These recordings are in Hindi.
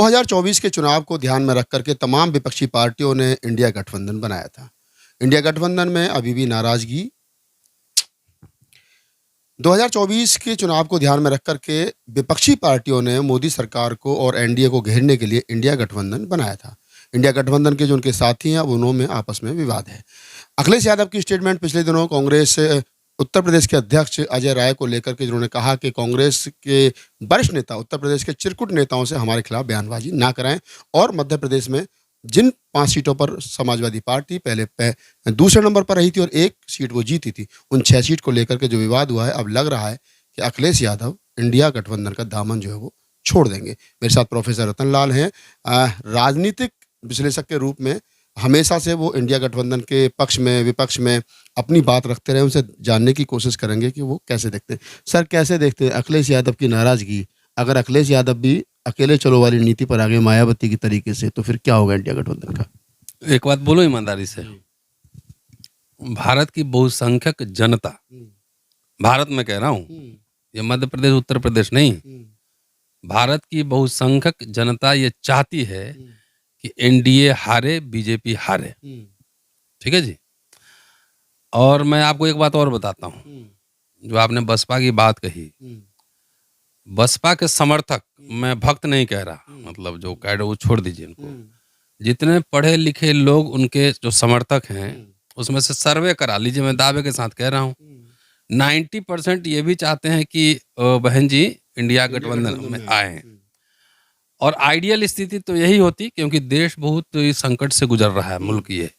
2024 के चुनाव को ध्यान में रख करके तमाम विपक्षी पार्टियों ने इंडिया गठबंधन बनाया था। इंडिया गठबंधन में अभी भी नाराजगी 2024 के चुनाव को ध्यान में रख करके विपक्षी पार्टियों ने मोदी सरकार को और एनडीए को घेरने के लिए इंडिया गठबंधन बनाया था। इंडिया गठबंधन के जो उनके साथी हैं अब उन्होंने आपस में विवाद है। अखिलेश यादव की स्टेटमेंट पिछले दिनों कांग्रेस उत्तर प्रदेश के अध्यक्ष अजय राय को लेकर के जिन्होंने कहा कि कांग्रेस के वरिष्ठ नेता उत्तर प्रदेश के चिरकुट नेताओं से हमारे खिलाफ बयानबाजी ना कराएं और मध्य प्रदेश में जिन 5 सीटों पर समाजवादी पार्टी पहले दूसरे नंबर पर रही थी और 1 सीट वो जीती थी, उन 6 सीट को लेकर के जो विवाद हुआ है अब लग रहा है कि अखिलेश यादव इंडिया गठबंधन का दामन जो है वो छोड़ देंगे। मेरे साथ प्रोफेसर रतन लाल हैं, राजनीतिक विश्लेषक के रूप में हमेशा से वो इंडिया गठबंधन के पक्ष में विपक्ष में अपनी बात रखते रहे। उनसे जानने की कोशिश करेंगे कि वो कैसे देखते हैं। सर, कैसे देखते हैं अखिलेश यादव की नाराजगी? अगर अखिलेश यादव भी अकेले चलो वाली नीति पर आगे मायावती की तरीके से, तो फिर क्या होगा इंडिया गठबंधन का? एक बात बोलो ईमानदारी से, भारत की बहुसंख्यक जनता, भारत में कह रहा हूँ, ये मध्य प्रदेश उत्तर प्रदेश नहीं, भारत की बहुसंख्यक जनता ये चाहती है कि एनडीए हारे, बीजेपी हारे। ठीक है जी। और मैं आपको एक बात और बताता हूँ, जो आपने बसपा की बात कही, बसपा के समर्थक, मैं भक्त नहीं कह रहा, मतलब जो कैडर वो छोड़ दीजिए इनको, जितने पढ़े लिखे लोग उनके जो समर्थक हैं उसमें से सर्वे करा लीजिए, मैं दावे के साथ कह रहा हूँ 90% ये भी चाहते हैं कि बहन जी इंडिया गठबंधन में आए। और आइडियल स्थिति तो यही होती, क्योंकि देश बहुत संकट से गुजर रहा है, मुल्क ये,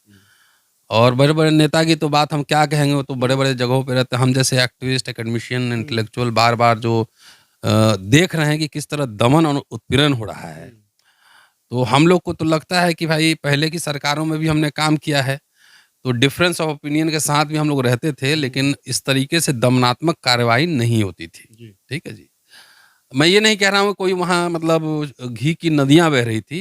और बड़े बड़े नेता की तो बात हम क्या कहेंगे, वो तो बड़े बड़े जगहों पे रहते हैं। हम जैसे एक्टिविस्ट, एकेडमिशियन, इंटेलेक्चुअल बार बार जो देख रहे हैं कि किस तरह दमन और उत्पीड़न हो रहा है, तो हम लोग को तो लगता है कि भाई पहले की सरकारों में भी हमने काम किया है, तो डिफरेंस ऑफ ओपिनियन के साथ भी हम लोग रहते थे, लेकिन इस तरीके से दमनात्मक कार्रवाई नहीं होती थी। ठीक है जी। मैं ये नहीं कह रहा हूँ कोई वहाँ मतलब घी की नदियाँ बह रही थी,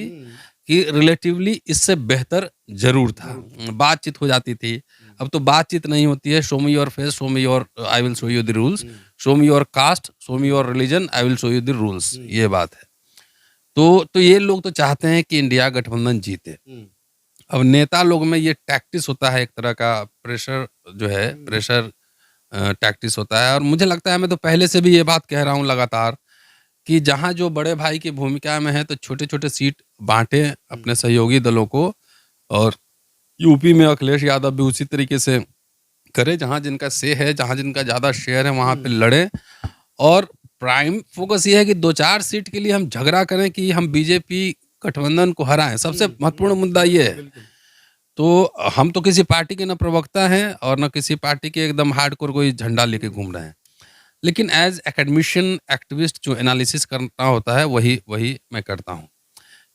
कि रिलेटिवली इससे बेहतर जरूर था, बातचीत हो जाती थी। अब तो बातचीत नहीं होती है, show me your face, show me your, I will show you the rules, show me your cast, show me your religion, I will show you the rules, ये बात है। तो ये लोग तो चाहते हैं कि इंडिया गठबंधन जीते। अब नेता लोग में ये टैक्टिस होता है, एक तरह का प्रेशर जो है, प्रेशर टैक्टिस होता है। और मुझे लगता है, मैं तो पहले से भी ये बात कह रहा हूँ लगातार, कि जहाँ जो बड़े भाई की भूमिका में है तो छोटे छोटे सीट बांटे अपने सहयोगी दलों को, और यूपी में अखिलेश यादव भी उसी तरीके से करे, जहाँ जिनका से है, जहाँ जिनका ज़्यादा शेयर है वहाँ पे लड़े। और प्राइम फोकस ये है कि 2-4 सीट के लिए हम झगड़ा करें कि हम बीजेपी गठबंधन को हराएं, सबसे महत्वपूर्ण मुद्दा ये है। तो हम तो किसी पार्टी के न प्रवक्ता हैं और न किसी पार्टी के एकदम हार्डकोर कोई झंडा लेके घूम रहे हैं, लेकिन एज एकेडमिशियन, एक्टिविस्ट जो एनालिसिस करना होता है वही मैं करता हूँ,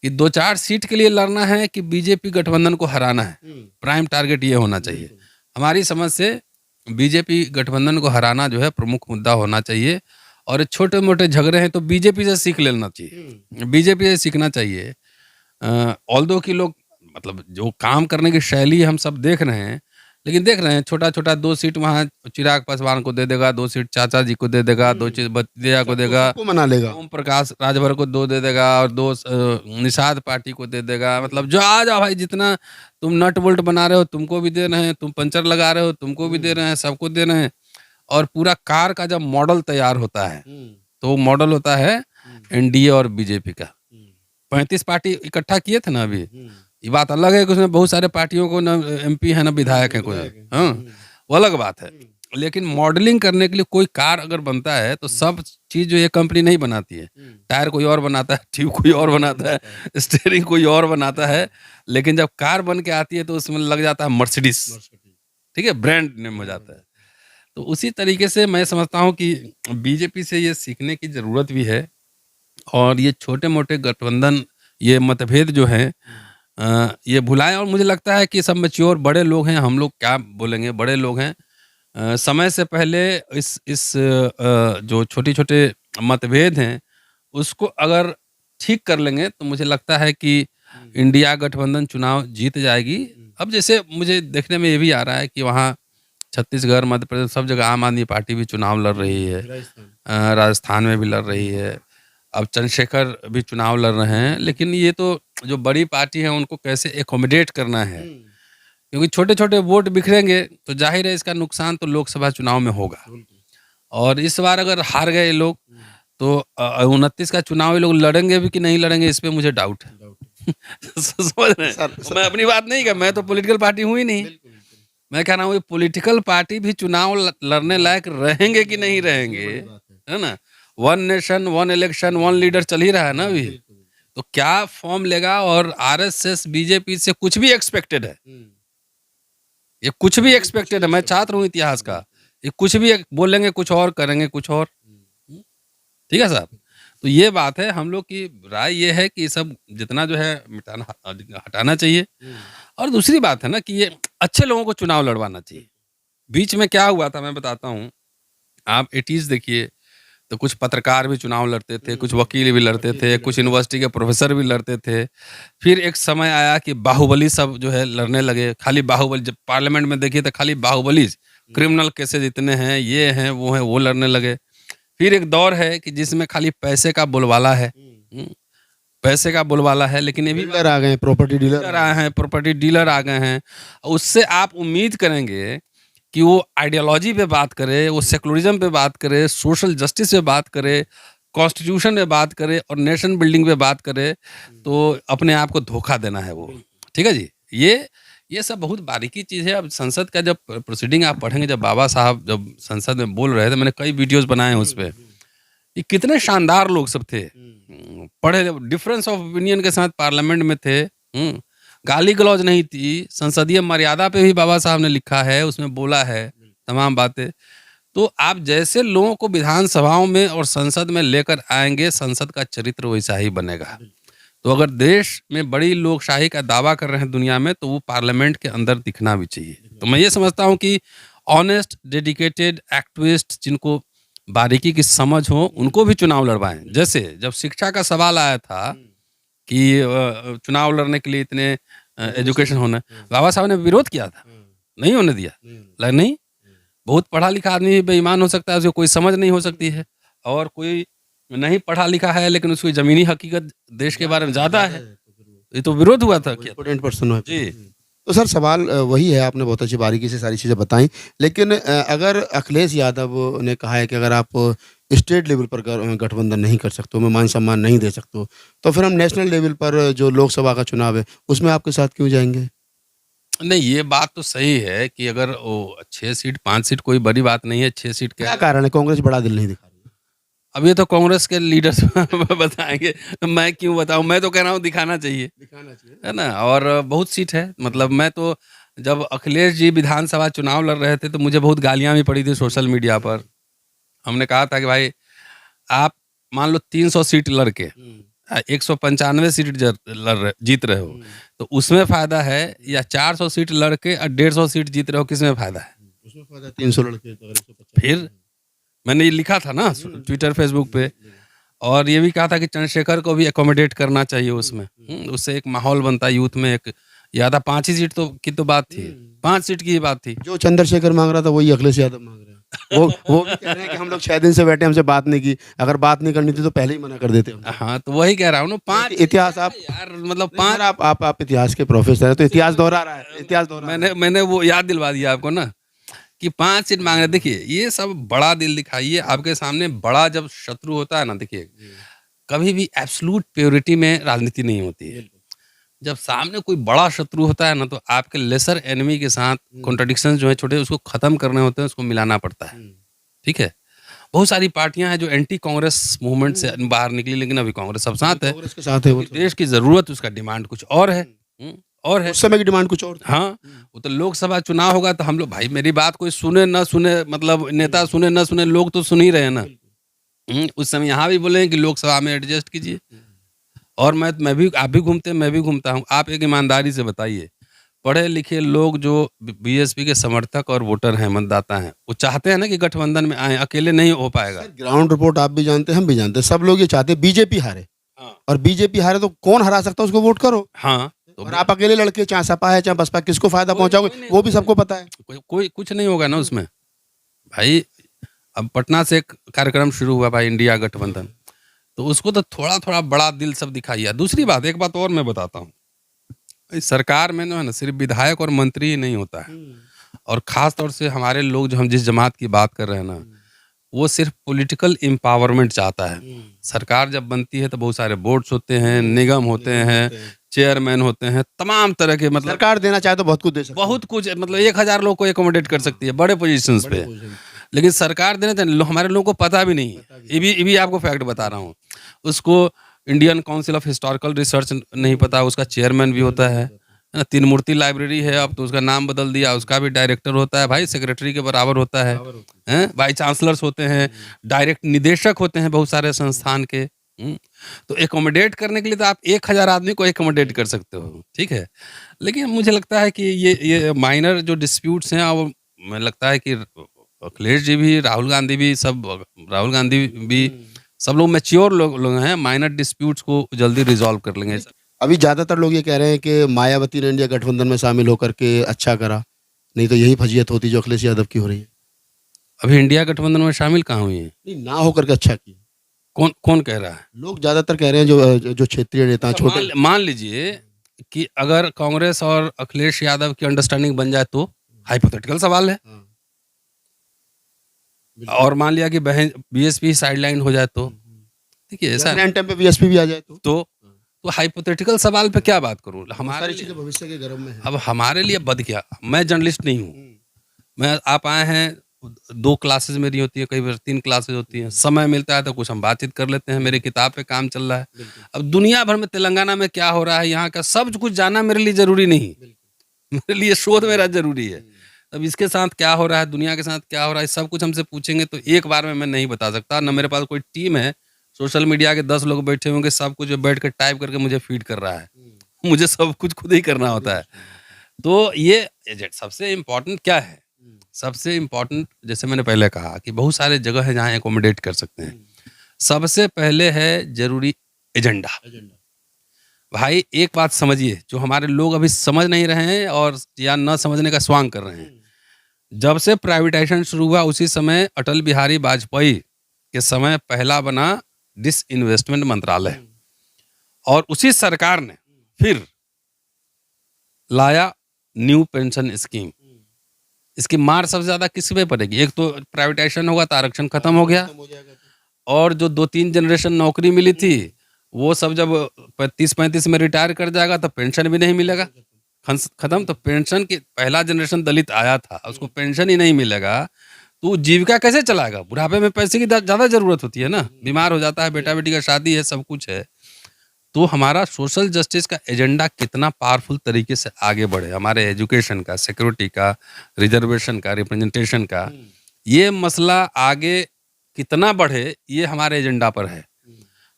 कि 2-4 सीट के लिए लड़ना है कि बीजेपी गठबंधन को हराना है। प्राइम टारगेट ये होना चाहिए। हमारी समझ से बीजेपी गठबंधन को हराना जो है प्रमुख मुद्दा होना चाहिए। और छोटे मोटे झगड़े हैं तो बीजेपी से सीख लेना चाहिए, बीजेपी से सीखना चाहिए। ऑल्दो कि लोग मतलब जो काम करने की शैली हम सब देख रहे हैं, लेकिन देख रहे हैं छोटा छोटा 2 सीट वहाँ चिराग पासवान को दे देगा, 2 सीट चाचा जी को दे देगा, 2 सीट भतीजा को देगा, मना लेगा, ओम प्रकाश राजभर को 2 दे देगा, और 2 निषाद पार्टी को दे देगा। मतलब जो आ जाओ भाई, जितना तुम नट बोल्ट बना रहे हो तुमको भी दे रहे हैं, तुम पंचर लगा रहे हो तुमको भी दे रहे हैं, सबको दे रहे हैं। और पूरा कार का जब मॉडल तैयार होता है, तो मॉडल होता है एनडीए और बीजेपी का। 35 पार्टी इकट्ठा किए थे ना अभी, ये बात अलग है कि उसमें बहुत सारे पार्टियों को न एमपी है न विधायक है कोई, हाँ, वो अलग बात है। लेकिन मॉडलिंग करने के लिए कोई कार अगर बनता है तो सब चीज जो ये कंपनी नहीं बनाती है, टायर कोई और बनाता है, ट्यूब कोई और बनाता है, स्टीयरिंग कोई और बनाता है, लेकिन जब कार बन के आती है तो उसमें लग जाता है मर्सिडीज, ठीक है, ब्रांड नेम हो जाता है। तो उसी तरीके से मैं समझता हूँ कि बीजेपी से ये सीखने की जरूरत भी है। और ये छोटे मोटे गठबंधन, ये मतभेद जो है ये भुलाएं। और मुझे लगता है कि सब मैच्योर बड़े लोग हैं, हम लोग क्या बोलेंगे, बड़े लोग हैं। समय से पहले इस जो छोटे छोटे मतभेद हैं उसको अगर ठीक कर लेंगे तो मुझे लगता है कि इंडिया गठबंधन चुनाव जीत जाएगी। अब जैसे मुझे देखने में ये भी आ रहा है कि वहाँ छत्तीसगढ़, मध्य प्रदेश, सब जगह आम आदमी पार्टी भी चुनाव लड़ रही है, राजस्थान में भी लड़ रही है। अब चंद्रशेखर भी चुनाव लड़ रहे हैं, लेकिन ये तो जो बड़ी पार्टी है उनको कैसे एकोमोडेट करना है, क्योंकि छोटे छोटे वोट बिखरेंगे तो जाहिर है इसका नुकसान तो लोकसभा चुनाव में होगा। और इस बार अगर हार गए लोग तो 29 का चुनाव ये लोग लड़ेंगे भी कि नहीं लड़ेंगे, इस पे मुझे डाउट है। समझ रहे हैं? मैं अपनी बात नहीं कर, मैं तो पॉलिटिकल पार्टी हूँ ही नहीं। मैं कह रहा हूँ ये पॉलिटिकल पार्टी भी चुनाव लड़ने लायक रहेंगे कि नहीं रहेंगे, है ना। One nation one election one leader चल ही रहा है ना अभी। तो क्या फॉर्म लेगा, और आरएसएस बीजेपी से कुछ भी एक्सपेक्टेड है, ये कुछ भी एक्सपेक्टेड है। मैं छात्र हूँ इतिहास का, ये कुछ भी बोलेंगे कुछ और, करेंगे कुछ और। ठीक है साहब, तो ये बात है। हम लोग की राय ये है कि सब जितना जो है मिटाना हटाना चाहिए। और दूसरी बात है ना कि ये अच्छे लोगों को चुनाव लड़वाना चाहिए। बीच में क्या हुआ था मैं बताता हूँ, आप 80s देखिए तो कुछ पत्रकार भी चुनाव लड़ते थे, कुछ वकील भी लड़ते थे, कुछ यूनिवर्सिटी के प्रोफेसर भी लड़ते थे। फिर एक समय आया कि बाहुबली सब जो है लड़ने लगे, खाली बाहुबली। जब पार्लियामेंट में देखिए तो खाली बाहुबली, क्रिमिनल केसेस इतने हैं, ये हैं वो लड़ने लगे। फिर एक दौर है कि जिसमें खाली पैसे का बोलबाला है, पैसे का बोलबाला है। लेकिन ये भी डीलर आ गए, प्रॉपर्टी डीलर आए हैं, प्रॉपर्टी डीलर आ गए हैं। उससे आप उम्मीद करेंगे कि वो आइडियोलॉजी पे बात करे, वो सेकुलरिज्म पे बात करे, सोशल जस्टिस पे बात करे, कॉन्स्टिट्यूशन पे बात करे और नेशन बिल्डिंग पे बात करे, तो अपने आप को धोखा देना है वो। ठीक है जी, ये सब बहुत बारीकी चीज़ है। अब संसद का जब प्रोसीडिंग आप पढ़ेंगे, जब बाबा साहब जब संसद में बोल रहे थे, मैंने कई वीडियोस बनाए हैं उस पर, ये कितने शानदार लोग सब थे, पढ़े, डिफरेंस ऑफ ओपिनियन के साथ पार्लियामेंट में थे। गाली गलौज नहीं थी, संसदीय मर्यादा पे भी बाबा साहब ने लिखा है, उसमें बोला है तमाम बातें। तो आप जैसे लोगों को विधानसभाओं में और संसद में लेकर आएंगे, संसद का चरित्र वैसा ही बनेगा। तो अगर देश में बड़ी लोकशाही का दावा कर रहे हैं दुनिया में, तो वो पार्लियामेंट के अंदर दिखना भी चाहिए। तो मैं ये समझता हूँ कि ऑनेस्ट, डेडिकेटेड एक्टिविस्ट जिनको बारीकी की समझ हो, उनको भी चुनाव लड़वाएं। जैसे जब शिक्षा का सवाल आया था कि चुनाव लड़ने के लिए इतने एजुकेशन होना, बाबा साहब ने विरोध किया था, नहीं होने दिया। नहीं, बहुत पढ़ा लिखा आदमी भी बेईमान हो सकता है, उसको कोई समझ नहीं हो सकती है, और कोई नहीं पढ़ा लिखा है लेकिन उसकी जमीनी हकीकत देश के बारे में ज्यादा है, ये तो विरोध हुआ था। इम्पोर्टेंट पर्सन हो जी। तो सर सवाल वही है, आपने बहुत अच्छी बारीकी से सारी चीज़ें बताई। लेकिन अगर अखिलेश यादव ने कहा है कि अगर आप स्टेट लेवल पर गठबंधन नहीं कर सकते हो, मैं मान सम्मान नहीं दे सकते हो, तो फिर हम नेशनल लेवल पर जो लोकसभा का चुनाव है उसमें आपके साथ क्यों जाएंगे? नहीं, ये बात तो सही है कि अगर वो 6 सीट 5 सीट कोई बड़ी बात नहीं है। 6 सीट क्या कारण है कांग्रेस बड़ा दिल नहीं दिखा रही है? अब ये तो कांग्रेस के लीडर्स बताएंगे, तो मैं क्यों बताऊं। मैं तो कह रहा हूँ दिखाना चाहिए, है ना। और बहुत सीट है, मतलब मैं तो जब अखिलेश जी विधानसभा चुनाव लड़ रहे थे तो मुझे बहुत गालियां भी पड़ी थी सोशल मीडिया पर। हमने कहा था कि भाई आप मान लो 300 सीट लड़के 195 सीट जीत रहे हो, तो उसमें फायदा है, या 400 सीट लड़के और 150 सीट जीत रहे हो, किसमें फायदा है? उसमें फायदा 300 लड़के तो अगर 150। फिर मैंने ये लिखा था ना ट्विटर फेसबुक पे, और ये भी कहा था कि चंद्रशेखर को भी एकोमोडेट करना चाहिए उसमें। उससे एक माहौल बनता है यूथ में। एक याद 5 ही सीट तो की तो बात थी, 5 सीट की ही बात थी। जो चंद्रशेखर मांग रहा था वही अखिलेश यादव मांग रहे हैं। वो भी कह रहे हैं कि हम लोग 6 दिन से बैठे, हमसे बात नहीं की, अगर बात नहीं करनी थी तो पहले ही मना कर देते हम। हाँ, तो वही कह रहा हूँ ना, 5 इतिहास आप यार, मतलब नहीं, 5। सर, आप इतिहास के प्रोफेसर है तो इतिहास दोहरा रहा है, इतिहास दोहरा मैंने वो याद दिलवा दिया आपको ना कि 5 सीट मांग रहे। देखिए ये सब बड़ा दिल दिखाइए, आपके सामने बड़ा जब शत्रु होता है ना, देखिए कभी भी एब्सोल्यूट प्योरिटी में राजनीति नहीं होती है। जब सामने कोई बड़ा शत्रु होता है ना, तो आपके लेसर एनिमी के साथ कॉन्ट्रडिक्शन जो है छोटे, उसको खत्म करने होते हैं, उसको मिलाना पड़ता है। ठीक है, बहुत सारी पार्टियां हैं जो एंटी कांग्रेस मूवमेंट से बाहर निकली, लेकिन अभी कांग्रेस सब साथ है, कांग्रेस के साथ है। वो देश की जरूरत, उसका डिमांड कुछ और है। और है उस समय की डिमांड कुछ और थी। हाँ, वो तो लोकसभा चुनाव होगा तो हम लोग, भाई मेरी बात कोई सुने ना सुने, मतलब नेता सुने ना सुने, लोग तो सुन ही रहे हैं ना। उस समय यहाँ भी बोले कि लोकसभा में एडजस्ट कीजिए। और मैं भी, आप भी घूमते हैं, मैं भी घूमता हूँ। आप एक ईमानदारी से बताइए, पढ़े लिखे लोग जो बीएसपी के समर्थक और वोटर हैं, मतदाता हैं, वो चाहते हैं ना कि गठबंधन में आए, अकेले नहीं हो पाएगा। ग्राउंड रिपोर्ट आप भी जानते हैं, हम भी जानते हैं, सब लोग ये चाहते हैं बीजेपी हारे। हाँ। और बीजेपी हारे तो कौन हरा सकता है, उसको वोट करो। हाँ, तो और आप अकेले लड़के, चाहे सपा है चाहे बसपा, किसको फायदा पहुंचाओगे वो भी सबको पता है। कोई कुछ नहीं होगा ना उसमें भाई। अब पटना से एक कार्यक्रम शुरू हुआ भाई, इंडिया गठबंधन। तो उसको तो थोड़ा थोड़ा बड़ा दिल सब दिखाइए। दूसरी बात, एक बात और मैं बताता हूँ, इस सरकार में जो है ना, सिर्फ विधायक और मंत्री ही नहीं होता है, और खास तौर से हमारे लोग जो हम जिस जमात की बात कर रहे हैं ना, वो सिर्फ पॉलिटिकल एम्पावरमेंट चाहता है। सरकार जब बनती है तो बहुत सारे बोर्ड्स होते हैं, निगम होते हैं, चेयरमैन होते हैं, तमाम तरह के, मतलब सरकार देना चाहे तो बहुत कुछ दे सकती है। बहुत कुछ, मतलब 1000 लोग को एकोमोडेट कर सकती है बड़े पोजीशंस पे। लेकिन सरकार देने तो हमारे लोगों को पता भी नहीं है। ये भी आपको फैक्ट बता रहा हूँ। उसको Indian council of historical research नहीं पता, उसका चेयरमैन भी होता है ना। तीन मूर्ति लाइब्रेरी है, अब तो उसका नाम बदल दिया, उसका भी डायरेक्टर होता है भाई, सेक्रेटरी के बराबर होता है, हैं? वाइस चांसलर्स होते हैं, डायरेक्ट निदेशक होते हैं बहुत सारे संस्थान के। तो एकोमोडेट करने के लिए तो आप 1000 आदमी को एकोमोडेट कर सकते हो, ठीक है। लेकिन मुझे लगता है कि ये माइनर जो डिस्प्यूट्स हैं, वो मुझे लगता है कि अखिलेश जी भी, राहुल गांधी भी, सब लोग मैच्योर लोग हैं, माइनर डिस्प्यूट्स को जल्दी रिजॉल्व कर लेंगे। अभी ज़्यादातर लोग ये कह रहे हैं कि मायावती ने इंडिया गठबंधन में शामिल होकर के अच्छा करा, नहीं तो यही फजीयत होती जो अखिलेश यादव की हो रही है। अभी इंडिया गठबंधन में शामिल कहाँ हुई है? नहीं, ना होकर के अच्छा किया। कौन कौन कह रहा है? लोग ज़्यादातर कह रहे हैं जो क्षेत्रीय नेता हैं, छोटे। मान लीजिए कि अगर कांग्रेस और अखिलेश यादव की अंडरस्टैंडिंग बन जाए तो हाइपोथेटिकल सवाल है। हाँ, और मान लिया कि बीएसपी साइडलाइन हो जाए तो, देखिए ऐसा या टाइम पे बीएसपी भी आ जाए तो हाइपोथेटिकल सवाल पे क्या बात करूं हमारे सारी लिए। चीजें भविष्य के गर्भ में है। अब हमारे लिए बद क्या, मैं जर्नलिस्ट नहीं हूँ, मैं आप आए हैं, 2 क्लासेस मेरी होती है, कई बार 3 क्लासेस होती हैं, समय मिलता है तो कुछ हम बातचीत कर लेते हैं, मेरी किताब पे काम चल रहा है। अब दुनिया भर में तेलंगाना में क्या हो रहा है, यहाँ का सब कुछ जानना मेरे लिए जरूरी नहीं, मेरे लिए शोध मेरा जरूरी है। अब इसके साथ क्या हो रहा है, दुनिया के साथ क्या हो रहा है, सब कुछ हमसे पूछेंगे तो एक बार में मैं नहीं बता सकता। न मेरे पास कोई टीम है, सोशल मीडिया के 10 लोग बैठे होंगे, सब कुछ बैठ कर टाइप करके मुझे फीड कर रहा है, मुझे सब कुछ खुद ही करना होता है। तो ये सबसे इम्पोर्टेंट क्या है, सबसे इम्पोर्टेंट जैसे मैंने पहले कहा कि बहुत सारे जगह है जहाँ एकोमोडेट कर सकते हैं। सबसे पहले है जरूरी एजेंडा। भाई एक बात समझिए, जो हमारे लोग अभी समझ नहीं रहे हैं और या न समझने का स्वांग कर रहे हैं, जब से प्राइवेटाइजेशन शुरू हुआ उसी समय अटल बिहारी वाजपेयी के समय पहला बना डिसइन्वेस्टमेंट मंत्रालय, और उसी सरकार ने फिर लाया न्यू पेंशन स्कीम। इसकी मार सबसे ज्यादा किस पे पड़ेगी? एक तो प्राइवेटाइजेशन होगा तो आरक्षण खत्म हो गया, और जो 2-3 जनरेशन नौकरी मिली थी वो सब जब 30-35 में रिटायर कर जाएगा तो पेंशन भी नहीं मिलेगा, खत्म। तो पेंशन की पहला जनरेशन दलित आया था, उसको पेंशन ही नहीं मिलेगा तो जीविका कैसे चलाएगा? बुढ़ापे में पैसे की ज्यादा जरूरत होती है ना, बीमार हो जाता है, बेटा बेटी का शादी है, सब कुछ है। तो हमारा सोशल जस्टिस का एजेंडा कितना पावरफुल तरीके से आगे बढ़े, हमारे एजुकेशन का, सिक्योरिटी का, रिजर्वेशन का, रिप्रेजेंटेशन का, ये मसला आगे कितना बढ़े, ये हमारे एजेंडा पर है।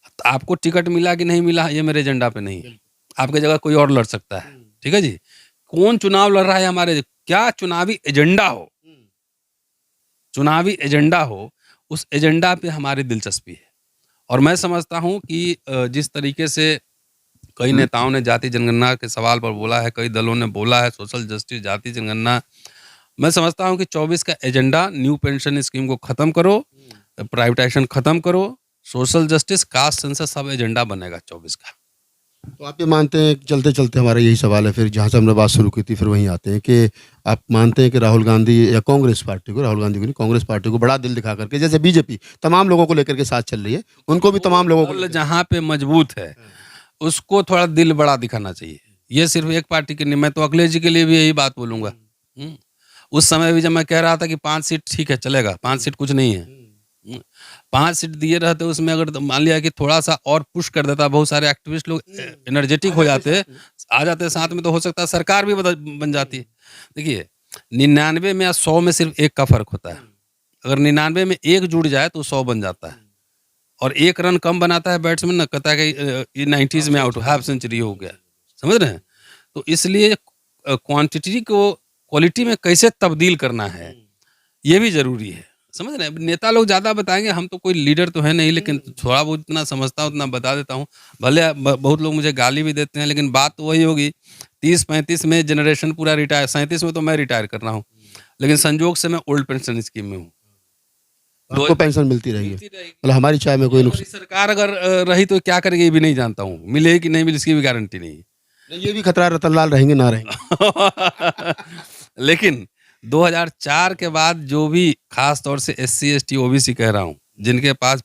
तो आपको टिकट मिला कि नहीं मिला, ये मेरे एजेंडा पे नहीं है, आपके जगह कोई और लड़ सकता है, ठीक है जी। कौन चुनाव लड़ रहा है, हमारे क्या चुनावी एजेंडा हो, चुनावी एजेंडा हो, उस एजेंडा पे हमारी दिलचस्पी है। और मैं समझता हूं कि जिस तरीके से कई नेताओं ने जाति जनगणना के सवाल पर बोला है, कई दलों ने बोला है सोशल जस्टिस, जाति जनगणना, मैं समझता हूं कि 24 का एजेंडा न्यू पेंशन स्कीम को खत्म करो, प्राइवेटाइजेशन खत्म करो, सोशल जस्टिस, कास्ट सेंसस, सब एजेंडा बनेगा 24 का। तो आप ये मानते हैं, चलते चलते हमारा यही सवाल है, फिर जहाँ से हमने बात शुरू की थी फिर वहीं आते हैं, कि आप मानते हैं कि राहुल गांधी या कांग्रेस पार्टी को, राहुल गांधी को नहीं, कांग्रेस पार्टी को बड़ा दिल दिखा करके, जैसे बीजेपी तमाम लोगों को लेकर के साथ चल रही है, उनको भी तमाम लोगों को जहाँ पे मजबूत है उसको थोड़ा दिल बड़ा दिखाना चाहिए। ये सिर्फ एक पार्टी के नहीं, मैं तो अखिलेश जी के लिए भी यही बात बोलूंगा। उस समय भी जब मैं कह रहा था कि 5 सीट ठीक है चलेगा, 5 सीट कुछ नहीं है, 5 सीट दिए रहते, उसमें अगर मान लिया कि थोड़ा सा और पुश कर देता, बहुत सारे एक्टिविस्ट लोग एनर्जेटिक हो जाते, आ जाते साथ में, तो हो सकता है सरकार भी बन जाती। देखिए 99 में या 100 में सिर्फ एक का फर्क होता है, अगर 99 में एक जुड़ जाए तो 100 बन जाता है, और 1 रन कम बनाता है बैट्समैन, न कहता है कि 90s में आउट, हाफ सेंचुरी हो गया, समझ रहे हैं। तो इसलिए क्वांटिटी को क्वालिटी में कैसे तब्दील करना है ये भी जरूरी है, समझ रहे हैं। नेता लोग ज्यादा बताएंगे, हम तो कोई लीडर तो है नहीं, लेकिन थोड़ा बहुत इतना समझता हूँ उतना बता देता हूँ। भले बहुत लोग मुझे गाली भी देते हैं, लेकिन बात तो वही होगी, 30-35 में जनरेशन पूरा रिटायर, 37 में तो मैं रिटायर कर रहा हूँ, लेकिन संजोग से मैं ओल्ड पेंशन स्कीम में हूँ, आपको पेंशन मिलती रही है, मिलती रहेगी। मतलब हमारी चाय में कोई हमारी नुकसान सरकार अगर रही तो क्या करेगी ये भी नहीं जानता हूँ, मिलेगी कि नहीं मिले इसकी भी गारंटी नहीं नहीं, ये भी खतरा है, रतनलाल रहेंगे ना रहेंगे। लेकिन 2004 के बाद जो भी खास तौर से एससी एसटी ओबीसी कह रहा हूँ, जिनके पास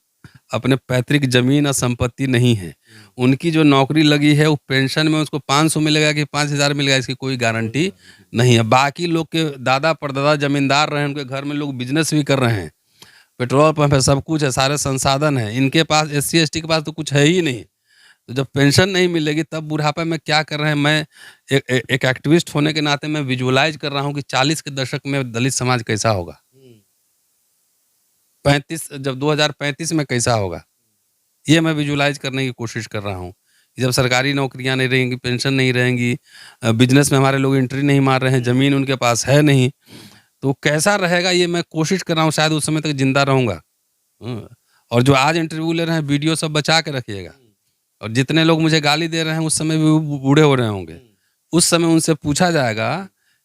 अपने पैतृक जमीन और संपत्ति नहीं है, उनकी जो नौकरी लगी है वो पेंशन में उसको 500 मिलेगा कि 5000 मिलेगा इसकी कोई गारंटी नहीं है। बाकी लोग के दादा परदादा जमींदार रहे, उनके घर में लोग बिजनेस भी कर रहे हैं, पेट्रोल पंप है, सब कुछ है, सारे संसाधन है। इनके पास एससी एसटी के पास तो कुछ है ही नहीं। तो जब पेंशन नहीं मिलेगी तब बुढ़ापा में क्या कर रहे हैं। मैं एक एक्टिविस्ट होने के नाते मैं विजुअलाइज कर रहा हूँ कि 40 के दशक में दलित समाज कैसा होगा, 35 जब 2035 में कैसा होगा, ये मैं विजुअलाइज करने की कोशिश कर रहा हूँ। जब सरकारी नौकरियां नहीं रहेंगी, पेंशन नहीं रहेंगी, बिजनेस में हमारे लोग एंट्री नहीं मार रहे हैं, ज़मीन उनके पास है नहीं, तो कैसा रहेगा ये मैं कोशिश कर रहा हूँ। शायद उस समय तक जिंदा रहूँगा। और जो आज इंटरव्यू ले रहे हैं वीडियो सब बचा के रखिएगा। और जितने लोग मुझे गाली दे रहे हैं उस समय भी वो बूढ़े हो रहे होंगे। उस समय उनसे पूछा जाएगा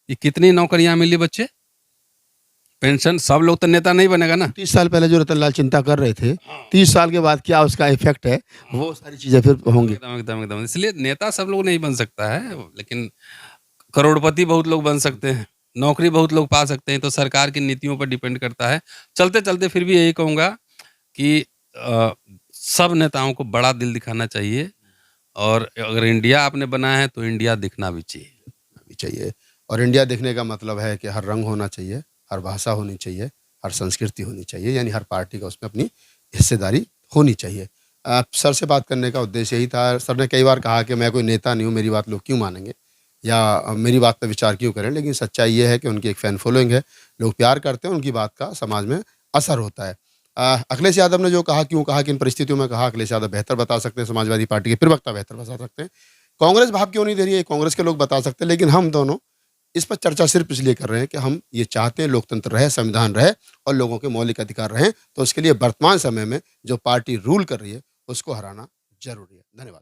कि कितनी नौकरियां मिली बच्चे, पेंशन। सब लोग तो नेता नहीं बनेगा ना। 30 साल पहले जो रतनलाल चिंता कर रहे थे, 30 साल के बाद क्या उसका इफेक्ट है, वो सारी चीजें फिर होंगी। एकदम एकदम एकदम। इसलिए नेता सब लोग नहीं बन सकता है, लेकिन करोड़पति बहुत लोग बन सकते हैं, नौकरी बहुत लोग पा सकते हैं। तो सरकार की नीतियों पर डिपेंड करता है। चलते चलते फिर भी यही कहूँगा कि सब नेताओं को बड़ा दिल दिखाना चाहिए, और अगर इंडिया आपने बनाया है तो इंडिया दिखना भी चाहिए। और इंडिया देखने का मतलब है कि हर रंग होना चाहिए, हर भाषा होनी चाहिए, हर संस्कृति होनी चाहिए, यानी हर पार्टी का उसमें अपनी हिस्सेदारी होनी चाहिए। सर से बात करने का उद्देश्य यही था। सर ने कई बार कहा कि मैं कोई नेता नहीं हूँ, मेरी बात लोग क्यों मानेंगे या मेरी बात पर विचार क्यों करें, लेकिन सच्चाई ये है कि उनकी एक फ़ैन फॉलोइंग है, लोग प्यार करते हैं, उनकी बात का समाज में असर होता है। अखिलेश यादव ने जो कहा, क्यों कहा, किन परिस्थितियों में कहा, अखिलेश यादव बेहतर बता सकते हैं, समाजवादी पार्टी के प्रवक्ता बेहतर बता सकते हैं। कांग्रेस भाव क्यों नहीं दे रही है, कांग्रेस के लोग बता सकते हैं। लेकिन हम दोनों इस पर चर्चा सिर्फ इसलिए कर रहे हैं कि हम ये चाहते हैं लोकतंत्र रहे, संविधान रहे और लोगों के मौलिक अधिकार रहें। तो उसके लिए वर्तमान समय में जो पार्टी रूल कर रही है उसको हराना जरूरी है। धन्यवाद।